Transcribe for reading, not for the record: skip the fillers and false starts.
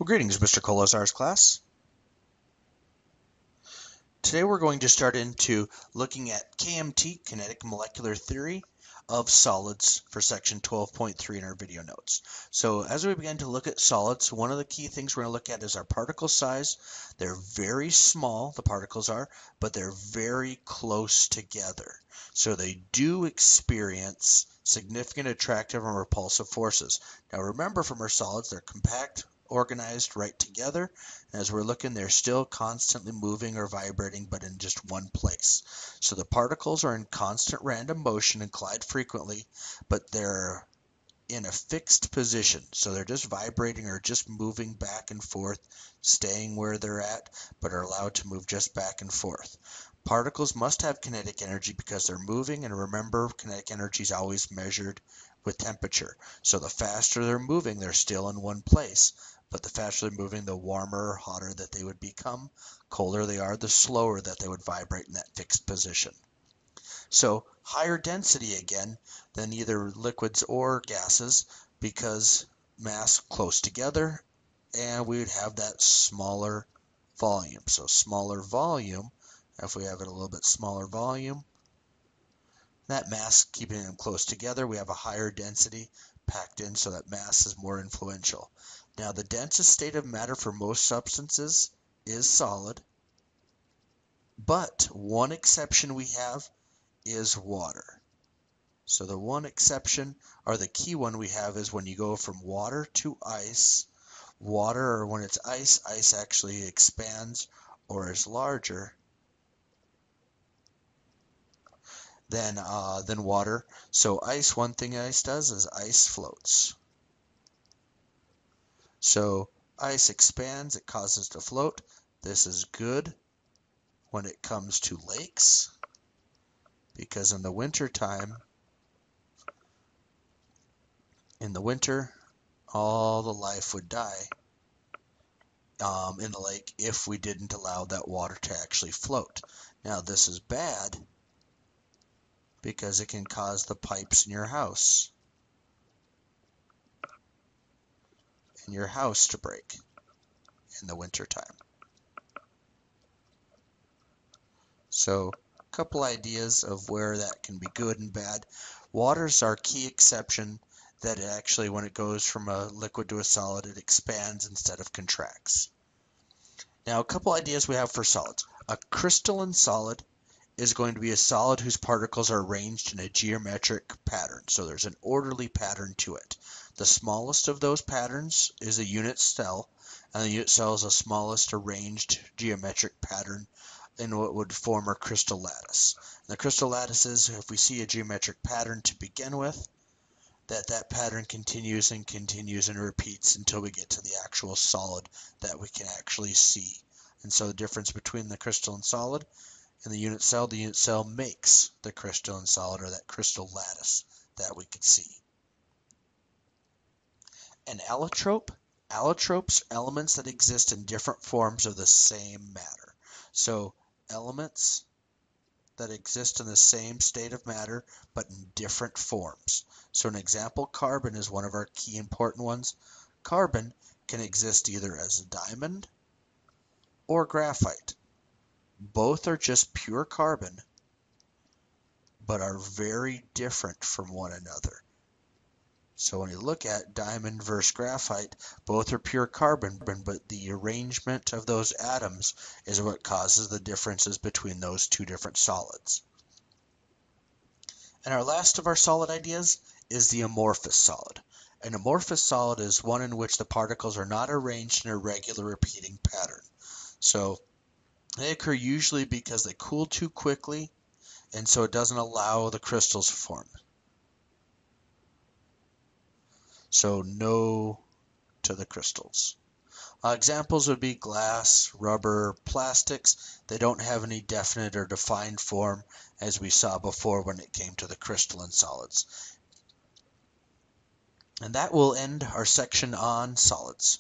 Well, greetings, Mr. Kolazar's class. Today we're going to start into looking at KMT, Kinetic Molecular Theory of Solids, for section 12.3 in our video notes. So as we begin to look at solids, one of the key things we're going to look at is our particle size. They're very small, the particles are, but they're very close together. So they do experience significant attractive and repulsive forces. Now remember, from our solids, they're compact, organized right together. And as we're looking, they're still constantly moving or vibrating, but in just one place. So the particles are in constant random motion and collide frequently, but they're in a fixed position. So they're just vibrating or just moving back and forth, staying where they're at, but are allowed to move just back and forth. Particles must have kinetic energy because they're moving, and remember, kinetic energy is always measured with temperature. So the faster they're moving, they're still in one place. But the faster they're moving, the warmer or hotter that they would become. Colder they are, the slower that they would vibrate in that fixed position. So higher density again than either liquids or gases, because mass close together, and we would have that smaller volume. So smaller volume, if we have it a little bit smaller volume, that mass keeping them close together, we have a higher density packed in, so that mass is more influential. Now, the densest state of matter for most substances is solid, but one exception we have is water. So the one exception, or the key one we have, is when you go from water to ice. Water, or when it's ice, ice actually expands or is larger than water. So ice, one thing ice does is ice floats. So ice expands, it causes it to float. This is good when it comes to lakes, because in the winter, all the life would die in the lake if we didn't allow that water to actually float. Now this is bad because it can cause the pipes in your house to break in the winter time. So a couple ideas of where that can be good and bad. Water's our key exception, that it actually, when it goes from a liquid to a solid, it expands instead of contracts. Now, a couple ideas we have for solids. A crystalline solid is going to be a solid whose particles are arranged in a geometric pattern. So there's an orderly pattern to it. The smallest of those patterns is a unit cell, and the unit cell is the smallest arranged geometric pattern in what would form our crystal lattice. And the crystal lattice is, if we see a geometric pattern to begin with, that pattern continues and continues and repeats until we get to the actual solid that we can actually see. And so the difference between the crystalline solid and the unit cell makes the crystalline solid, or that crystal lattice that we could see. An allotrope. Allotropes are elements that exist in different forms of the same matter. So elements that exist in the same state of matter, but in different forms. So an example, carbon is one of our key important ones. Carbon can exist either as a diamond or graphite. Both are just pure carbon, but are very different from one another. So when you look at diamond versus graphite, both are pure carbon, but the arrangement of those atoms is what causes the differences between those two different solids. And our last of our solid ideas is the amorphous solid. An amorphous solid is one in which the particles are not arranged in a regular repeating pattern. So they occur usually because they cool too quickly, and so it doesn't allow the crystals to form. So no to the crystals. Examples would be glass, rubber, plastics. They don't have any definite or defined form, as we saw before when it came to the crystalline solids. And that will end our section on solids.